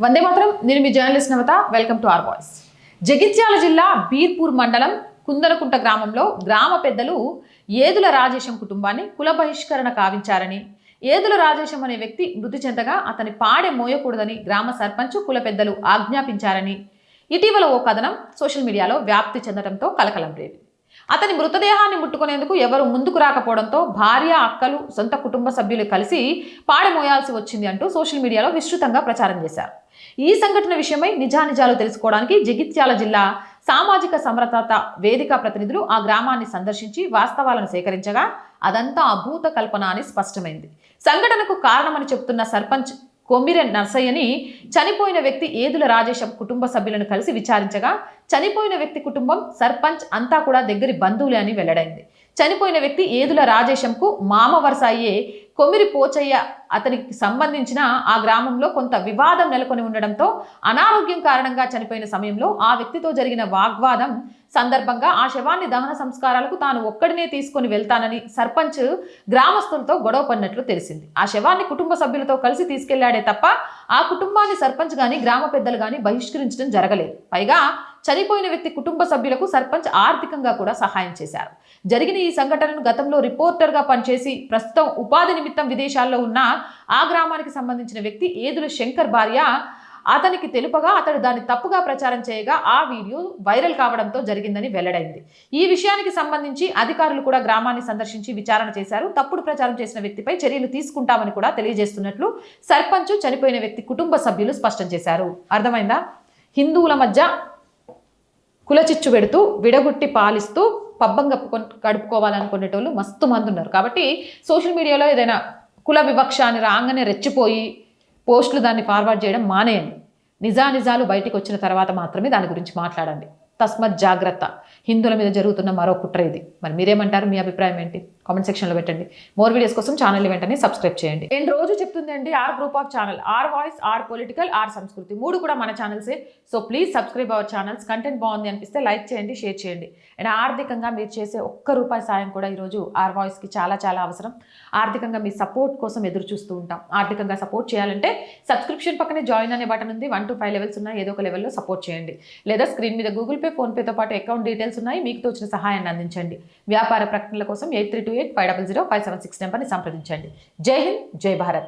వందే మాత్రం. నేను మీ journalist Navatha. Welcome to our voice. Jagtial జిల్లా బీర్పూర్ మండలం కుందనకుంట గ్రామంలో గ్రామ పెద్దలు ఏదుల రాజేశం కుటుంబాన్ని కుల బహిష్కరణ కావించారని, ఏదుల రాజేశం అనే వ్యక్తి మృతి చెందగా అతని పాడె మోయకూడదని గ్రామ సర్పంచ్ కుల పెద్దలు ఆజ్ఞాపించారని ఇటీవల ఓ కథనం సోషల్ మీడియాలో వ్యాప్తి చెందడంతో కలకలం రేగింది. అతని మృతదేహాన్ని ముట్టుకునేందుకు ఎవరు ముందుకు రాకపోవడంతో భార్య, అక్కలు, సొంత కుటుంబ సభ్యులు కలిసి పాడమోయాల్సి వచ్చింది అంటూ సోషల్ మీడియాలో విస్తృతంగా ప్రచారం చేశారు. ఈ సంఘటన విషయమై నిజానిజాలు తెలుసుకోవడానికి జగిత్యాల జిల్లా సామాజిక సమరసత వేదిక ప్రతినిధులు ఆ గ్రామాన్ని సందర్శించి వాస్తవాలను సేకరించగా అదంతా అభూత కల్పన అని స్పష్టమైంది. సంఘటనకు కారణమని చెబుతున్న సర్పంచ్ కొమ్మిరె నర్సయ్యని చనిపోయిన వ్యక్తి ఏదుల రాజేశం కుటుంబ సభ్యులను కలిసి విచారించగా చనిపోయిన వ్యక్తి కుటుంబం, సర్పంచ్ అంతా కూడా దగ్గరి బంధువులే అని వెల్లడైంది. చనిపోయిన వ్యక్తి ఏదుల రాజేశంకు మామ వరుస అయ్యే కొమ్మిరి పోచయ్య. అతనికి సంబంధించిన ఆ గ్రామంలో కొంత వివాదం నెలకొని ఉండడంతో అనారోగ్యం కారణంగా చనిపోయిన సమయంలో ఆ వ్యక్తితో జరిగిన వాగ్వాదం సందర్భంగా ఆ శవాన్ని దహన సంస్కారాలకు తాను ఒక్కడినే తీసుకొని వెళ్తానని సర్పంచ్ గ్రామస్తులతో గొడవ పడినట్లు తెలిసింది. ఆ శవాన్ని కుటుంబ సభ్యులతో కలిసి తీసుకెళ్లాడే తప్ప ఆ కుటుంబాన్ని సర్పంచ్ గాని గ్రామ పెద్దలు గాని బహిష్కరించడం జరగలేదు. పైగా చనిపోయిన వ్యక్తి కుటుంబ సభ్యులకు సర్పంచ్ ఆర్థికంగా కూడా సహాయం చేశారు. జరిగిన ఈ సంఘటనను గతంలో రిపోర్టర్గా పనిచేసి ప్రస్తుతం ఉపాధి నిమిత్తం విదేశాల్లో ఉన్న ఆ గ్రామానికి సంబంధించిన వ్యక్తి ఏదుల శంకర్ భార్య అతనికి తెలుపగా అతడు దాన్ని తప్పుగా ప్రచారం చేయగా ఆ వీడియో వైరల్ కావడంతో జరిగిందని వెల్లడైంది. ఈ విషయానికి సంబంధించి అధికారులు కూడా గ్రామాన్ని సందర్శించి విచారణ చేశారు. తప్పుడు ప్రచారం చేసిన వ్యక్తిపై చర్యలు తీసుకుంటామని కూడా తెలియజేస్తున్నట్లు సర్పంచ్, చనిపోయిన వ్యక్తి కుటుంబ సభ్యులు స్పష్టం చేశారు. అర్థమైందా? హిందువుల మధ్య కులచిచ్చు పెడుతూ విడగొట్టి పాలిస్తూ పబ్బం గడుపుకోవాలనుకునేటోళ్ళు మస్తు మంది ఉన్నారు. కాబట్టి సోషల్ మీడియాలో ఏదైనా కుల వివక్ష అని రాగానే రెచ్చిపోయి పోస్టులు దాన్ని ఫార్వర్డ్ చేయడం మానేయండి. నిజానిజాలు బయటికి వచ్చిన తర్వాత మాత్రమే దాని గురించి మాట్లాడండి. తస్మత్ జాగ్రత్త. హిందువుల మీద జరుగుతున్న మరో కుట్ర ఇది. మరి మీరేమంటారు? మీ అభిప్రాయం ఏంటి? కామెంట్ సెక్షన్లో పెట్టండి. మోర్ వీడియోస్ కోసం ఛానల్ వెంటనే సబ్స్క్రైబ్ చేయండి. నేను రోజు చెప్తుంది అండి, our group of channel, our voice, our political, our Sanskriti, మూడు కూడా మన ఛానల్సే. So please subscribe our channels. Content బాగుంది అనిపిస్తే లైక్ చేయండి, షేర్ చేయండి. అండ్ ఆర్థికంగా మీరు చేసే ₹1 సాయం కూడా ఈరోజు ఆర్ వాయిస్కి చాలా చాలా అవసరం. ఆర్థికంగా మీ సపోర్ట్ కోసం ఎదురు చూస్తూ ఉంటాం. ఆర్థికంగా సపోర్ట్ చేయాలంటే సబ్స్క్రిప్షన్ పక్కనే జాయిన్ అనే బటన్ ఉంది. 1 to 5 లెవెల్స్ ఉన్నాయి. ఏదో ఒక లెవెల్లో సపోర్ట్ చేయండి. లేదా స్క్రీన్ మీద గూగుల్ పే, ఫోన్పేతో పాటు అకౌంట్ డీటెయిల్స్ ఉన్నాయి. మీకు తోచిన సహాయాన్ని అందించండి. వ్యాపార ప్రకటనల కోసం 8328500576 నెంబర్ని సంప్రదించండి. జై హింద్, జై భారత్.